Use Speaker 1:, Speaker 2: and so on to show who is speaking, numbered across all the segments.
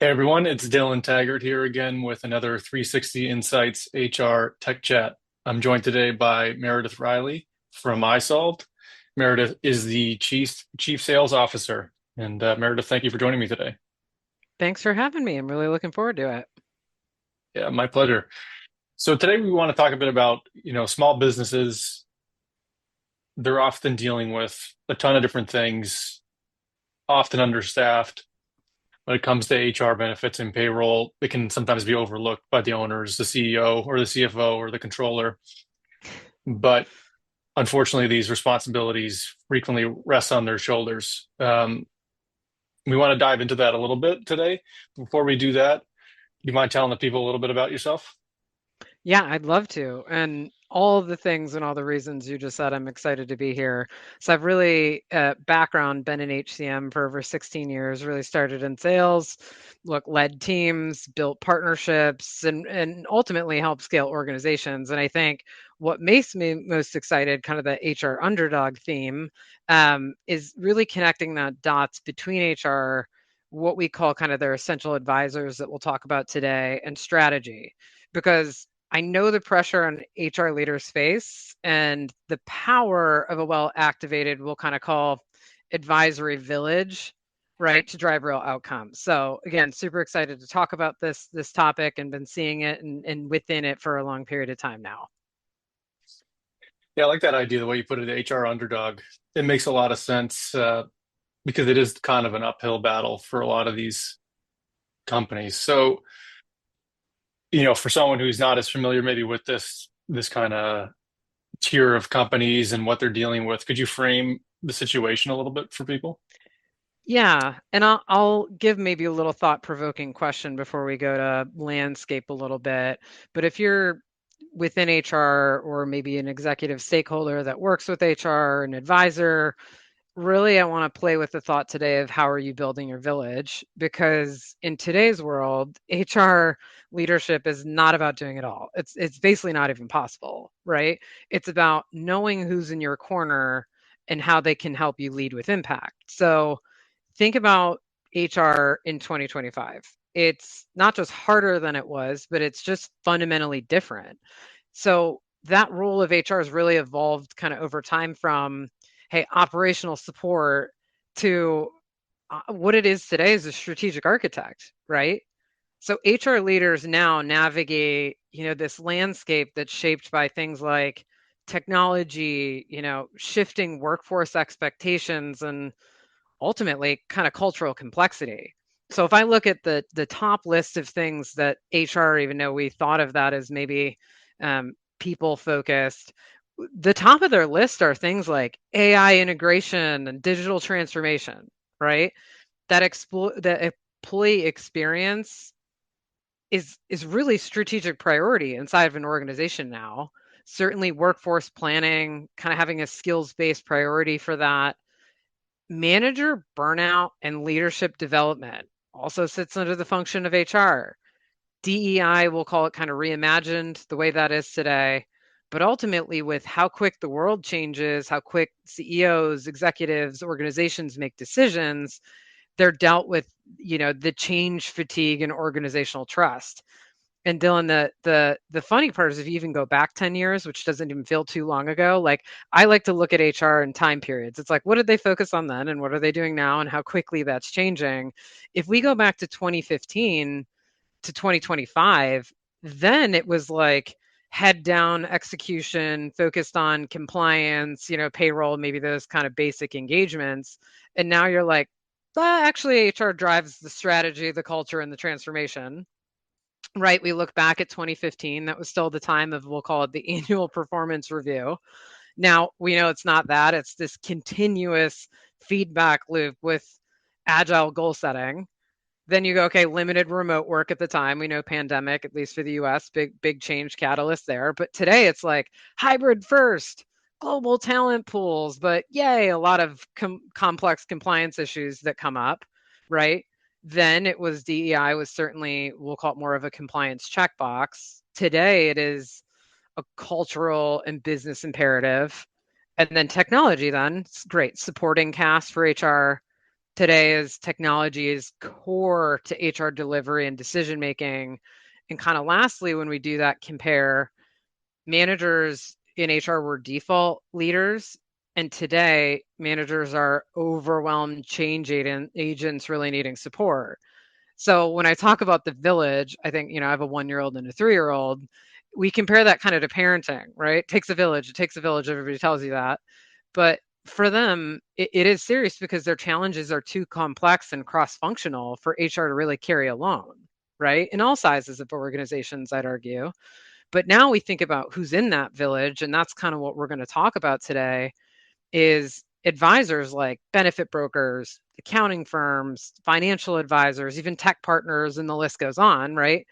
Speaker 1: Hey everyone, it's Dylan Taggart here again with another 360 Insights HR Tech Chat. I'm joined today by Meredith Reilly from isolved. Meredith is the Chief Sales Officer. And Meredith, thank you for joining me today.
Speaker 2: Thanks for having me. I'm really looking forward to it.
Speaker 1: Yeah, my pleasure. So today we want to talk a bit about, small businesses. They're often dealing with a ton of different things, often understaffed. When it comes to HR benefits and payroll, it can sometimes be overlooked by the owners, the CEO or the CFO or the controller. But unfortunately, these responsibilities frequently rest on their shoulders. We want to dive into that a little bit today. Before we do that, do you mind telling the people a little bit about yourself?
Speaker 2: Yeah, I'd love to. And all of the things and all the reasons you just said, I'm excited to be here. So I've really background been in HCM for over 16 years, really started in sales, led teams, built partnerships, and ultimately helped scale organizations. And I think what makes me most excited, kind of the HR underdog theme, is really connecting the dots between HR, what we call kind of their essential advisors that we'll talk about today, and strategy. Because I know the pressure on HR leaders face and the power of a well activated, we'll kind of call advisory village, right, to drive real outcomes. So again, super excited to talk about this topic and been seeing it and within it for a long period of time now.
Speaker 1: Yeah, I like that idea, the way you put it, HR underdog. It makes a lot of sense because it is kind of an uphill battle for a lot of these companies. So, for someone who's not as familiar maybe with this kind of tier of companies and what they're dealing with, could you frame the situation a little bit for people?
Speaker 2: Yeah, and I'll give maybe a little thought-provoking question before we go to landscape a little bit. But if you're within HR or maybe an executive stakeholder that works with HR, an advisor, really I want to play with the thought today of how are you building your village? Because in today's world, HR leadership is not about doing it all. It's basically not even possible, right? It's about knowing who's in your corner and how they can help you lead with impact. So think about HR in 2025. It's not just harder than it was, but it's just fundamentally different. So that role of HR has really evolved kind of over time from, hey, operational support to what it is today is a strategic architect, right? So HR leaders now navigate, this landscape that's shaped by things like technology, shifting workforce expectations and ultimately kind of cultural complexity. So if I look at the top list of things that HR, even though we thought of that as maybe people focused, the top of their list are things like AI integration and digital transformation, right? The employee experience is really strategic priority inside of an organization now. Certainly workforce planning, kind of having a skills based priority for that. Manager burnout and leadership development also sits under the function of HR. DEI, we'll call it kind of reimagined the way that is today. But ultimately, with how quick the world changes, how quick CEOs, executives, organizations make decisions, they're dealt with, the change fatigue and organizational trust. And Dylan, the funny part is if you even go back 10 years, which doesn't even feel too long ago, like I like to look at HR in time periods. It's like, what did they focus on then and what are they doing now and how quickly that's changing? If we go back to 2015 to 2025, then it was like head down execution, focused on compliance, payroll, maybe those kind of basic engagements. And now you're like, actually, HR drives the strategy, the culture, and the transformation, right? We look back at 2015, that was still the time of, we'll call it the annual performance review. Now we know it's not that, it's this continuous feedback loop with agile goal setting. Then you go, okay, limited remote work at the time. We know pandemic, at least for the US, big change catalyst there. But today it's like hybrid first, global talent pools, but yay, a lot of complex compliance issues that come up, right? Then it was DEI was certainly, we'll call it more of a compliance checkbox. Today it is a cultural and business imperative. And then technology, then it's great supporting cast for HR, today is technology is core to HR delivery and decision making. And kind of lastly, when we do that compare, managers in HR were default leaders. And today, managers are overwhelmed agents really needing support. So when I talk about the village, I think, I have a 1 year old and a 3 year old. We compare that kind of to parenting, right? It takes a village. It takes a village. Everybody tells you that. But for them, it is serious because their challenges are too complex and cross functional for HR to really carry alone, right? In all sizes of organizations, I'd argue. But now we think about who's in that village, and that's kind of what we're going to talk about today is advisors like benefit brokers, accounting firms, financial advisors, even tech partners, and the list goes on, right?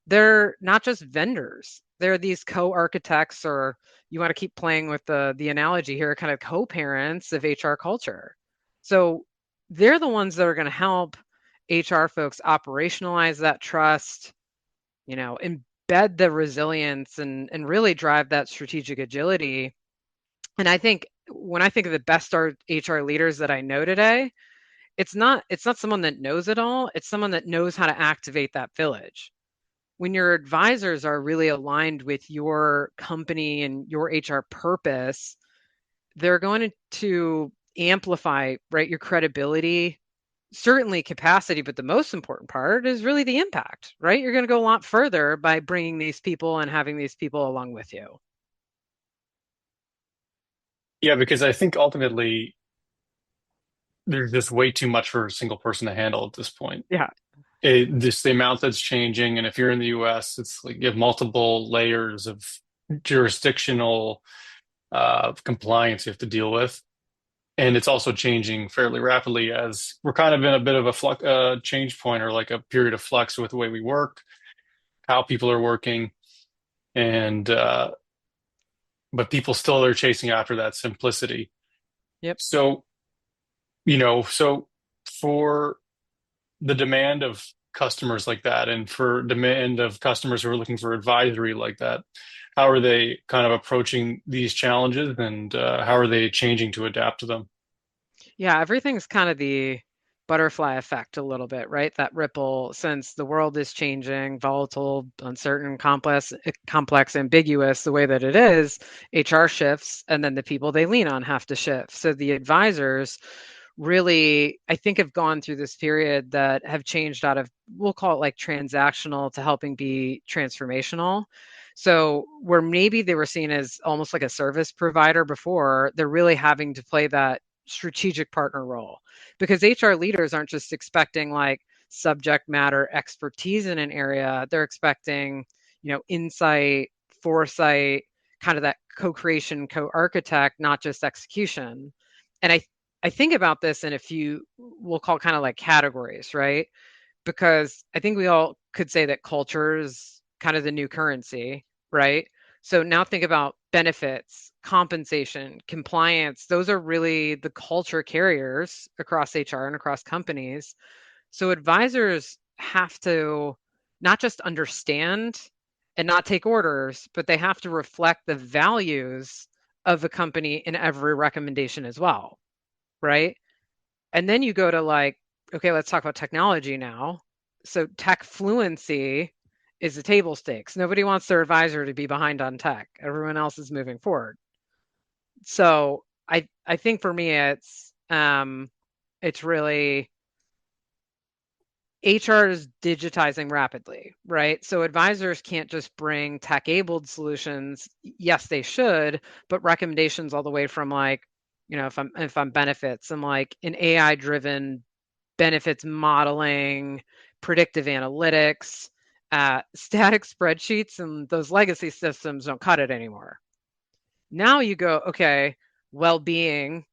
Speaker 2: They're not just vendors. They're these co-architects, or you want to keep playing with the analogy here, kind of co-parents of HR culture. So they're the ones that are going to help HR folks operationalize that trust, embed the resilience and really drive that strategic agility. And I think when I think of the best HR leaders that I know today, it's not someone that knows it all, it's someone that knows how to activate that village. When your advisors are really aligned with your company and your HR purpose, they're going to amplify, right, your credibility, certainly capacity, but the most important part is really the impact, right? You're going to go a lot further by bringing these people and having these people along with you.
Speaker 1: Yeah, because I think ultimately there's just way too much for a single person to handle at this point.
Speaker 2: Yeah.
Speaker 1: Just the amount that's changing, and if you're in the US, it's like you have multiple layers of jurisdictional compliance you have to deal with. And it's also changing fairly rapidly as we're kind of in a bit of a change point or like a period of flux with the way we work, how people are working, and but people still are chasing after that simplicity.
Speaker 2: Yep.
Speaker 1: So, so for the demand of customers like that, and for demand of customers who are looking for advisory like that, how are they kind of approaching these challenges, and how are they changing to adapt to them?
Speaker 2: Yeah, everything's kind of the butterfly effect a little bit, right? That ripple since the world is changing, volatile, uncertain, complex, ambiguous, the way that it is, HR shifts and then the people they lean on have to shift. So the advisors really, I think, have gone through this period that have changed out of, we'll call it like transactional to helping be transformational. So, where maybe they were seen as almost like a service provider before, they're really having to play that strategic partner role because HR leaders aren't just expecting like subject matter expertise in an area, they're expecting, insight, foresight, kind of that co-creation, co-architect, not just execution. And I think about this in a few, we'll call kind of like categories, right? Because I think we all could say that culture is kind of the new currency, right? So now think about benefits, compensation, compliance. Those are really the culture carriers across HR and across companies. So advisors have to not just understand and not take orders, but they have to reflect the values of the company in every recommendation as well, right? And then you go to like, okay, let's talk about technology now. So tech fluency is the table stakes. Nobody wants their advisor to be behind on tech. Everyone else is moving forward. So I think for me it's really HR is digitizing rapidly, right? So advisors can't just bring tech-abled solutions. Yes, they should, but recommendations all the way from like, if I'm benefits and like an AI-driven benefits modeling, predictive analytics, static spreadsheets, and those legacy systems don't cut it anymore. Now you go, okay, well-being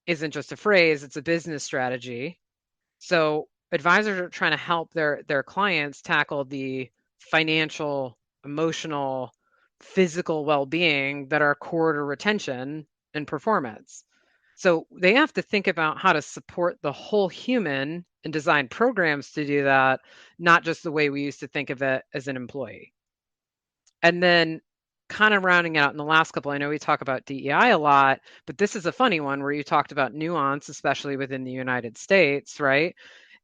Speaker 2: isn't just a phrase, it's a business strategy. So advisors are trying to help their clients tackle the financial, emotional, physical well-being that are core to retention and performance. So they have to think about how to support the whole human and design programs to do that, not just the way we used to think of it as an employee. And then kind of rounding out in the last couple, I know we talk about DEI a lot, but this is a funny one where you talked about nuance, especially within the United States, right?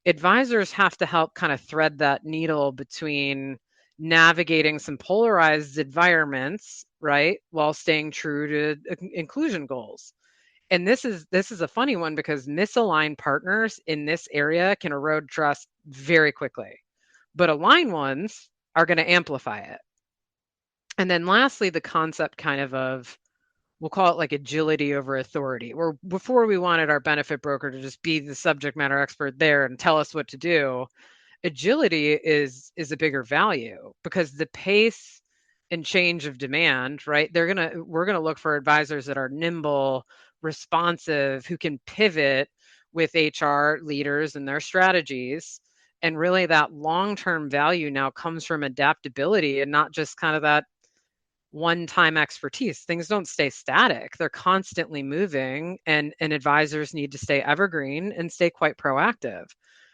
Speaker 2: Advisors have to help kind of thread that needle between navigating some polarized environments, right, while staying true to inclusion goals. And this is a funny one because misaligned partners in this area can erode trust very quickly, but aligned ones are going to amplify it. And then lastly, the concept of we'll call it like agility over authority. Where before we wanted our benefit broker to just be the subject matter expert there and tell us what to do, agility is a bigger value because the pace and change of demand, right? We're gonna look for advisors that are nimble, responsive, who can pivot with HR leaders and their strategies. And really that long-term value now comes from adaptability and not just kind of that one-time expertise. Things don't stay static. They're constantly moving and advisors need to stay evergreen and stay quite proactive.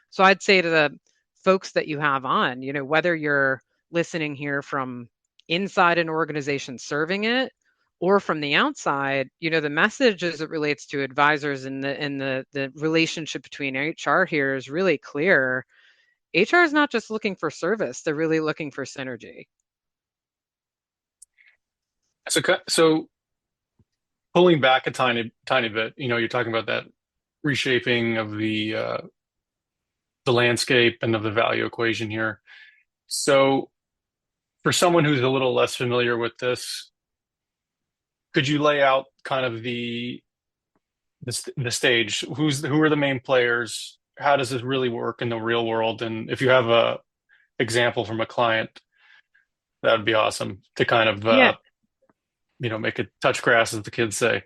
Speaker 2: So I'd say to the folks that you have on, whether you're listening here from inside an organization serving it or from the outside, the message as it relates to advisors and the relationship between HR here is really clear. HR is not just looking for service, they're really looking for synergy.
Speaker 1: So pulling back a tiny bit, you're talking about that reshaping of the landscape and of the value equation here. So for someone who's a little less familiar with this, could you lay out kind of the stage? Who are the main players? How does this really work in the real world? And if you have a example from a client, that would be awesome to kind of
Speaker 2: Yeah,
Speaker 1: make it touch grass, as the kids say.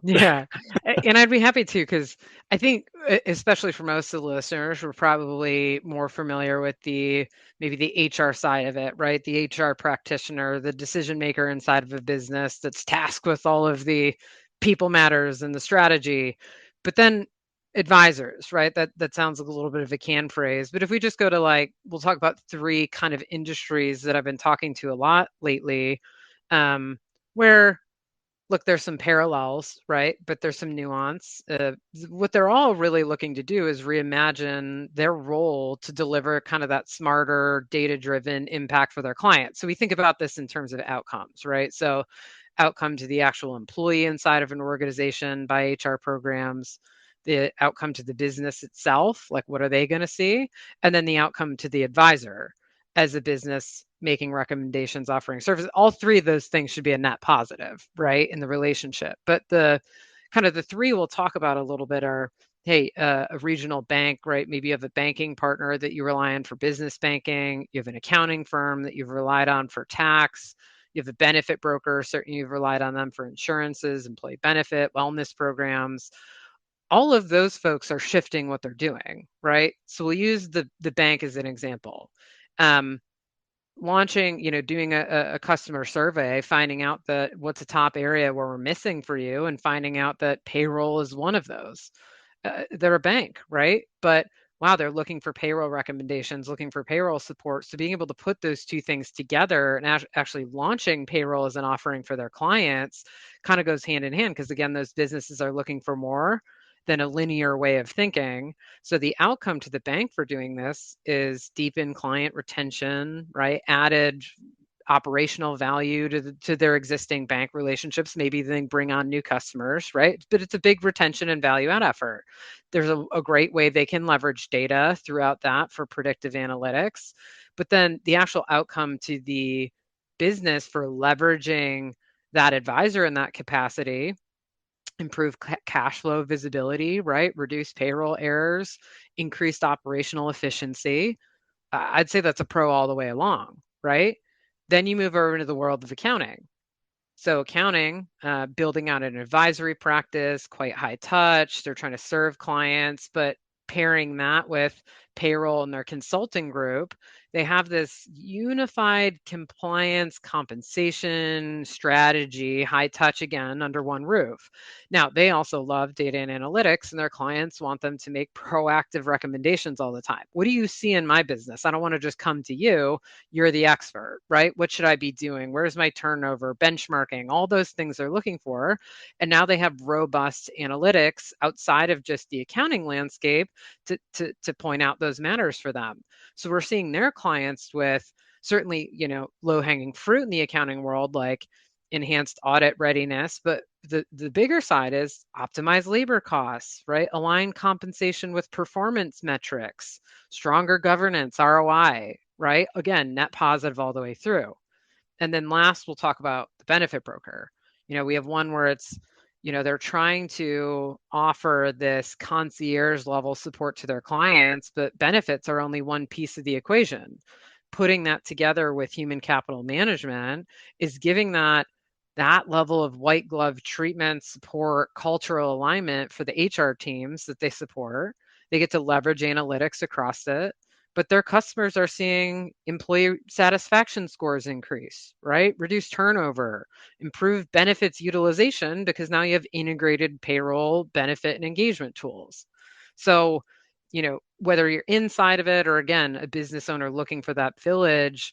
Speaker 2: yeah. And I'd be happy to, because I think, especially for most of the listeners, we're probably more familiar with maybe the HR side of it, right? The HR practitioner, the decision maker inside of a business that's tasked with all of the people matters and the strategy. But then advisors, right? That sounds like a little bit of a canned phrase. But if we just go to we'll talk about three kind of industries that I've been talking to a lot lately, um, where look, there's some parallels, right? But there's some nuance. What they're all really looking to do is reimagine their role to deliver kind of that smarter, data driven impact for their clients. So we think about this in terms of outcomes, right? So, outcome to the actual employee inside of an organization by HR programs, the outcome to the business itself, like what are they going to see? And then the outcome to the advisor as a business making recommendations, offering service. All three of those things should be a net positive, right, in the relationship. But the kind of the three we'll talk about a little bit are, hey, a regional bank, right? Maybe you have a banking partner that you rely on for business banking. You have an accounting firm that you've relied on for tax. You have a benefit broker, certainly you've relied on them for insurances, employee benefit, wellness programs. All of those folks are shifting what they're doing, right? So we'll use the bank as an example. Um, Launching, doing a customer survey, finding out that what's a top area where we're missing for you, and finding out that payroll is one of those. They're a bank, right? But wow, they're looking for payroll recommendations, looking for payroll support. So being able to put those two things together and actually launching payroll as an offering for their clients kind of goes hand in hand because again, those businesses are looking for more than a linear way of thinking. So the outcome to the bank for doing this is deepen client retention, right? Added operational value to their existing bank relationships. Maybe then bring on new customers, right? But it's a big retention and value add effort. There's a great way they can leverage data throughout that for predictive analytics. But then the actual outcome to the business for leveraging that advisor in that capacity, improve cash flow visibility, right? Reduce payroll errors, increased operational efficiency. I'd say that's a pro all the way along, right? Then you move over into the world of accounting. So accounting, building out an advisory practice, quite high touch. They're trying to serve clients, but pairing that with payroll and their consulting group, they have this unified compliance compensation strategy, high touch again, under one roof. Now, they also love data and analytics, and their clients want them to make proactive recommendations all the time. What do you see in my business? I don't want to just come to you. You're the expert, right? What should I be doing? Where's my turnover? Benchmarking, all those things they're looking for. And now they have robust analytics outside of just the accounting landscape to point out those matters for them. So we're seeing their clients with certainly, low hanging fruit in the accounting world, like enhanced audit readiness, but the bigger side is optimize labor costs, right? Align compensation with performance metrics, stronger governance, ROI, right? Again, net positive all the way through. And then last, we'll talk about the benefit broker. We have one where it's, they're trying to offer this concierge level support to their clients, but benefits are only one piece of the equation. Putting that together with human capital management is giving that level of white glove treatment, support, cultural alignment for the HR teams that they support. They get to leverage analytics across it, but their customers are seeing employee satisfaction scores increase, right? Reduce turnover, improve benefits utilization because now you have integrated payroll, benefit, and engagement tools. So, whether you're inside of it or again, a business owner looking for that village,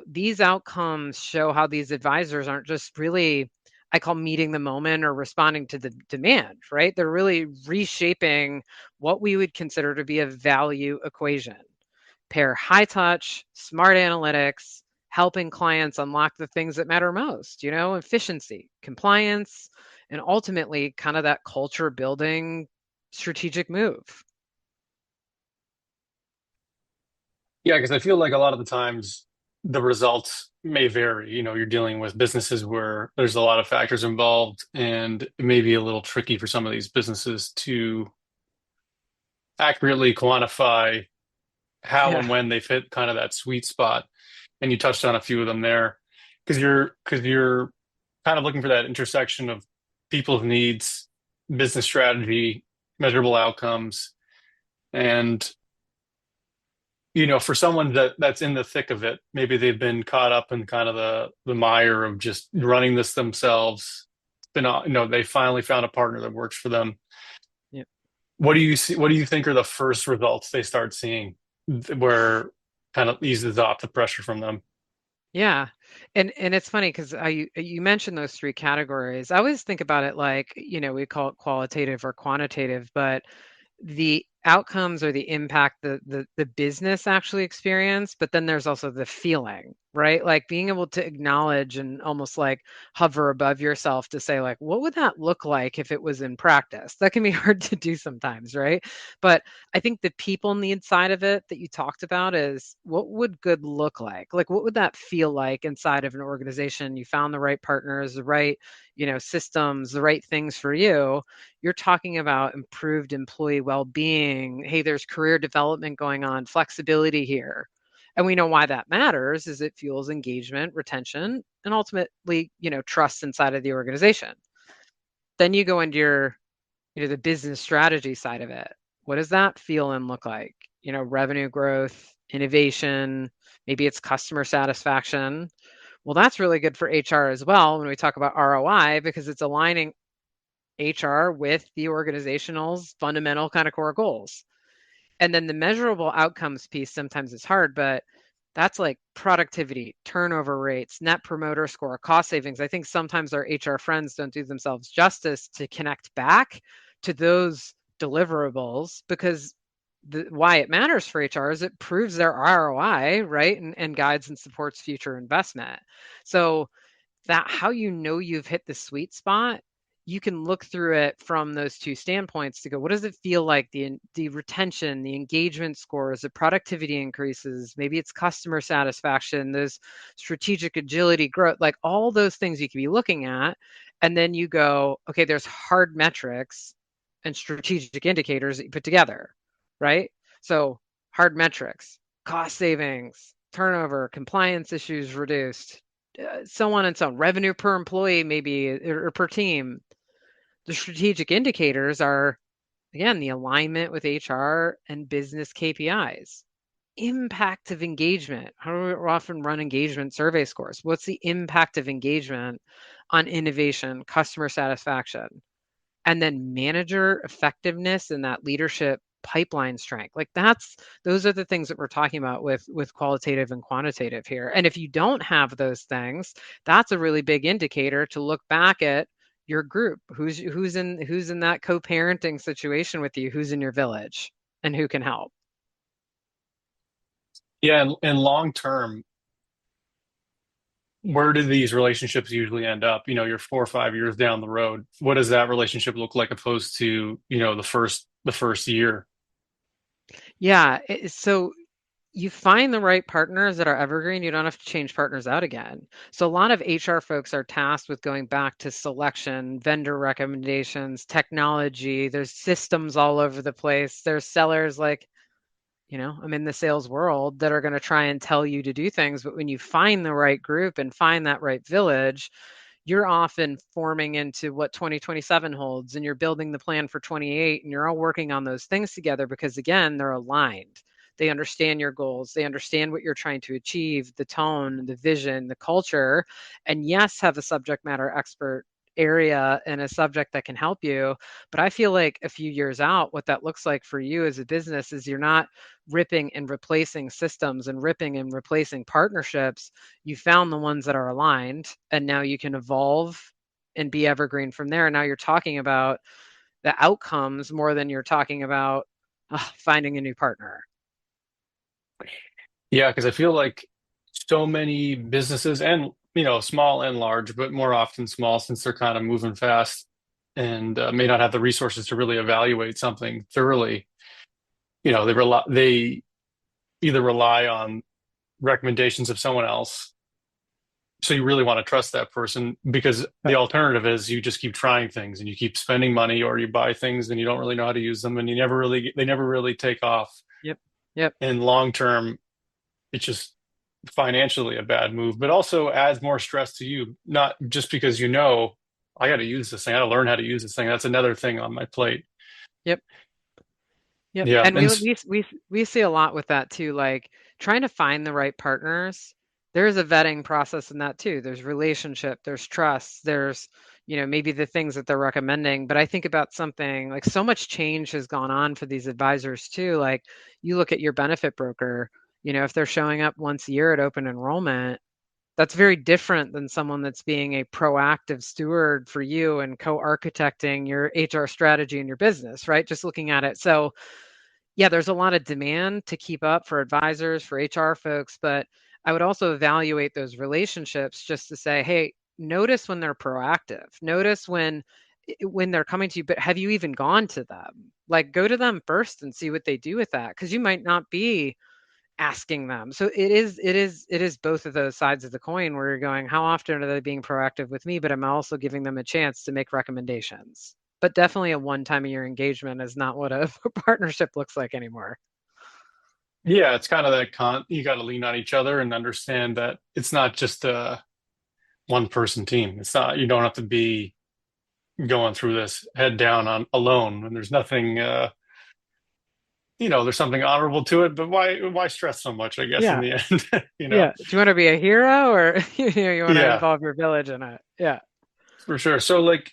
Speaker 2: these outcomes show how these advisors aren't just really, I call meeting the moment or responding to the demand, right? They're really reshaping what we would consider to be a value equation. Pair high touch, smart analytics, helping clients unlock the things that matter most, efficiency, compliance, and ultimately kind of that culture building strategic move.
Speaker 1: Yeah, because I feel like a lot of the times the results may vary. You're dealing with businesses where there's a lot of factors involved, and it may be a little tricky for some of these businesses to accurately quantify how
Speaker 2: Yeah.
Speaker 1: and when they fit kind of that sweet spot. And you touched on a few of them there because you're kind of looking for that intersection of people's needs, business strategy, measurable outcomes, and for someone that's in the thick of it, maybe they've been caught up in kind of the mire of just running this themselves. They finally found a partner that works for them.
Speaker 2: Yeah.
Speaker 1: What do you see? What do you think are the first results they start seeing where kind of eases off the pressure from them?
Speaker 2: Yeah. And it's funny because you mentioned those three categories. I always think about it like, we call it qualitative or quantitative, but the outcomes or the impact the business actually experience, but then there's also the feeling, right? Like being able to acknowledge and almost like hover above yourself to say like, what would that look like if it was in practice? That can be hard to do sometimes, right? But I think the people need side of it that you talked about is what would good look like? Like what would that feel like inside of an organization? You found the right partners, the right, systems, the right things for you. You're talking about improved employee well-being. Hey, there's career development going on, flexibility here. And we know why that matters is it fuels engagement, retention, and ultimately, trust inside of the organization. Then you go into the business strategy side of it. What does that feel and look like? Revenue growth, innovation, maybe it's customer satisfaction. Well, that's really good for HR as well when we talk about ROI because it's aligning HR with the organizational's fundamental kind of core goals. And then the measurable outcomes piece sometimes is hard, but that's like productivity, turnover rates, net promoter score, cost savings. I think sometimes our HR friends don't do themselves justice to connect back to those deliverables because why it matters for HR is it proves their ROI, right? And guides and supports future investment. So that how you've hit the sweet spot, you can look through it from those two standpoints to go, what does it feel like? The retention, the engagement scores, the productivity increases, maybe it's customer satisfaction, there's strategic agility, growth, like all those things you can be looking at. And then you go, okay, there's hard metrics and strategic indicators that you put together, right? So hard metrics, cost savings, turnover, compliance issues reduced, so on and so on. Revenue per employee, maybe, or per team. The strategic indicators are again, the alignment with HR and business KPIs. Impact of engagement. How do we often run engagement survey scores? What's the impact of engagement on innovation, customer satisfaction, and then manager effectiveness and that leadership pipeline strength? Like those are the things that we're talking about with qualitative and quantitative here. And if you don't have those things, that's a really big indicator to look back at your group. Who's in that co-parenting situation with you, who's in your village, and who can help.
Speaker 1: Yeah, and long term, where do these relationships usually end up? You're 4 or 5 years down the road. What does that relationship look like opposed to, the first year?
Speaker 2: Yeah, so you find the right partners that are evergreen, you don't have to change partners out again. So a lot of HR folks are tasked with going back to selection, vendor recommendations, technology. There's systems all over the place. There's sellers like, I'm in the sales world that are going to try and tell you to do things. But when you find the right group and find that right village, you're often forming into what 2027 holds and you're building the plan for 28 and you're all working on those things together because again they're aligned. They understand your goals, they understand what you're trying to achieve, the tone, the vision, the culture, and yes, have a subject matter expert area and a subject that can help you. But I feel like a few years out, what that looks like for you as a business is you're not ripping and replacing systems and ripping and replacing partnerships. You found the ones that are aligned and now you can evolve and be evergreen from there. Now you're talking about the outcomes more than you're talking about finding a new partner.
Speaker 1: Yeah, because I feel like so many businesses and, small and large, but more often small since they're kind of moving fast and may not have the resources to really evaluate something thoroughly. They either rely on recommendations of someone else. So you really want to trust that person because the alternative is you just keep trying things and you keep spending money or you buy things and you don't really know how to use them and they never really take off.
Speaker 2: Yep. Yep.
Speaker 1: In long term, it's just financially a bad move, but also adds more stress to you, not just because I got to use this thing, I got to learn how to use this thing. That's another thing on my plate.
Speaker 2: Yep. Yep.
Speaker 1: Yeah,
Speaker 2: And we see a lot with that too, like trying to find the right partners. There's a vetting process in that too. There's relationship, there's trust, there's, maybe the things that they're recommending. But I think about something like so much change has gone on for these advisors too. Like you look at your benefit broker, if they're showing up once a year at open enrollment, that's very different than someone that's being a proactive steward for you and co-architecting your HR strategy in your business, right? Just looking at it. So yeah, there's a lot of demand to keep up for advisors, for HR folks, but I would also evaluate those relationships just to say, hey, notice when they're proactive. Notice when they're coming to you, but have you even gone to them? Like go to them first and see what they do with that because you might not be asking them. So it is both of those sides of the coin where you're going, how often are they being proactive with me? But I'm also giving them a chance to make recommendations. But definitely a one time a year engagement is not what a partnership looks like anymore.
Speaker 1: yeah, it's kind of you got to lean on each other and understand that it's not just a one person team. It's not, you don't have to be going through this head down on alone and there's nothing there's something honorable to it, but why stress so much, I guess, in
Speaker 2: Yeah.
Speaker 1: the end,
Speaker 2: Yeah. Do you want to be a hero or you want to
Speaker 1: Yeah,
Speaker 2: involve your village in it? Yeah.
Speaker 1: for sure. So like,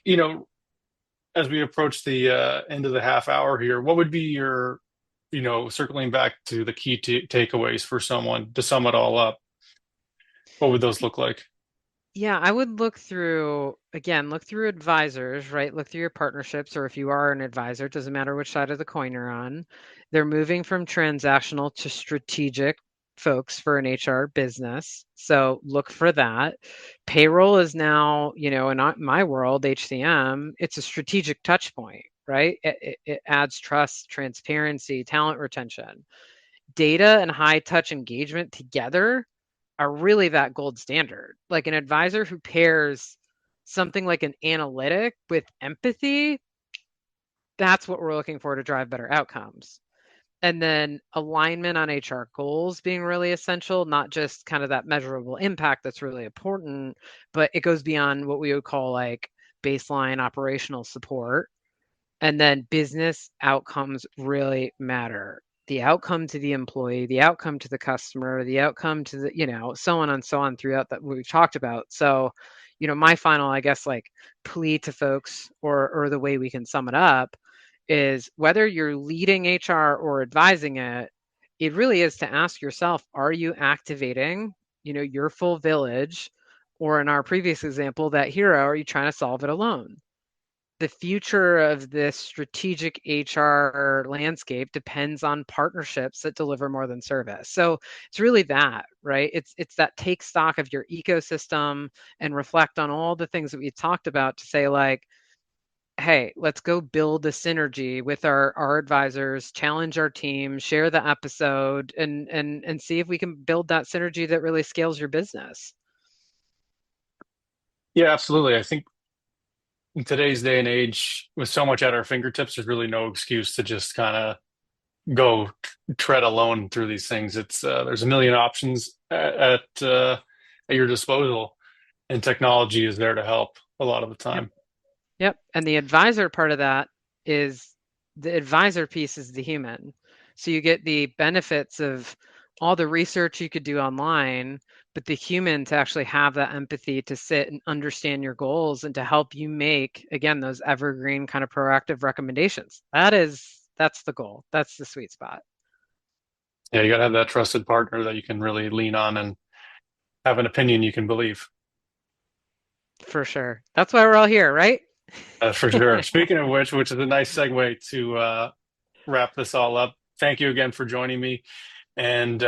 Speaker 1: as we approach the end of the half hour here, what would be your, circling back to the key takeaways for someone to sum it all up? What would those look like?
Speaker 2: Yeah, I would look through advisors, right? Look through your partnerships, or if you are an advisor, it doesn't matter which side of the coin you're on. They're moving from transactional to strategic folks for an HR business. So look for that. Payroll is now, in my world, HCM, it's a strategic touch point, right? It adds trust, transparency, talent retention. Data and high touch engagement together are really that gold standard. Like an advisor who pairs something like an analytic with empathy, that's what we're looking for to drive better outcomes. And then alignment on HR goals being really essential, not just kind of that measurable impact that's really important, but it goes beyond what we would call like baseline operational support. And then business outcomes really matter. The outcome to the employee, the outcome to the customer, the outcome to the, so on and so on throughout that we've talked about. So, my final, I guess, like plea to folks or the way we can sum it up is whether you're leading HR or advising it, it really is to ask yourself, are you activating, your full village? Or in our previous example, that hero, are you trying to solve it alone? The future of this strategic HR landscape depends on partnerships that deliver more than service. So it's really that, right? It's that take stock of your ecosystem and reflect on all the things that we talked about to say like, hey, let's go build a synergy with our advisors, challenge our team, share the episode, and see if we can build that synergy that really scales your business.
Speaker 1: Yeah, absolutely. I think in today's day and age, with so much at our fingertips, there's really no excuse to just kind of go tread alone through these things. It's there's a million options at your disposal, and technology is there to help a lot of the
Speaker 2: Yep.
Speaker 1: time.
Speaker 2: Yep. And the advisor part of that is the advisor piece is the human. So you get the benefits of all the research you could do online, but the human to actually have that empathy to sit and understand your goals and to help you make, again, those evergreen kind of proactive recommendations. That's the goal. That's the sweet spot
Speaker 1: Yeah, you got to have that trusted partner that you can really lean on and have an opinion you can believe.
Speaker 2: for sure. That's why we're all here, right?
Speaker 1: For sure. Speaking of which is a nice segue to wrap this all up. Thank you again for joining me. And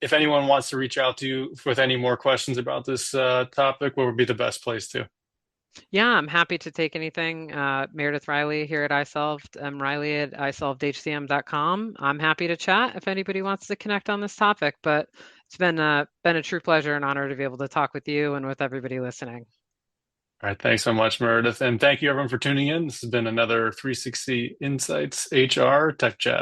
Speaker 1: if anyone wants to reach out to you with any more questions about this topic, what would be the best place to?
Speaker 2: Yeah, I'm happy to take anything. Meredith Reilly here at isolved. I'm Riley at isolvedhcm.com. I'm happy to chat if anybody wants to connect on this topic, but it's been a true pleasure and honor to be able to talk with you and with everybody listening.
Speaker 1: All right. Thanks so much, Meredith. And thank you, everyone, for tuning in. This has been another 360 Insights HR Tech Chat.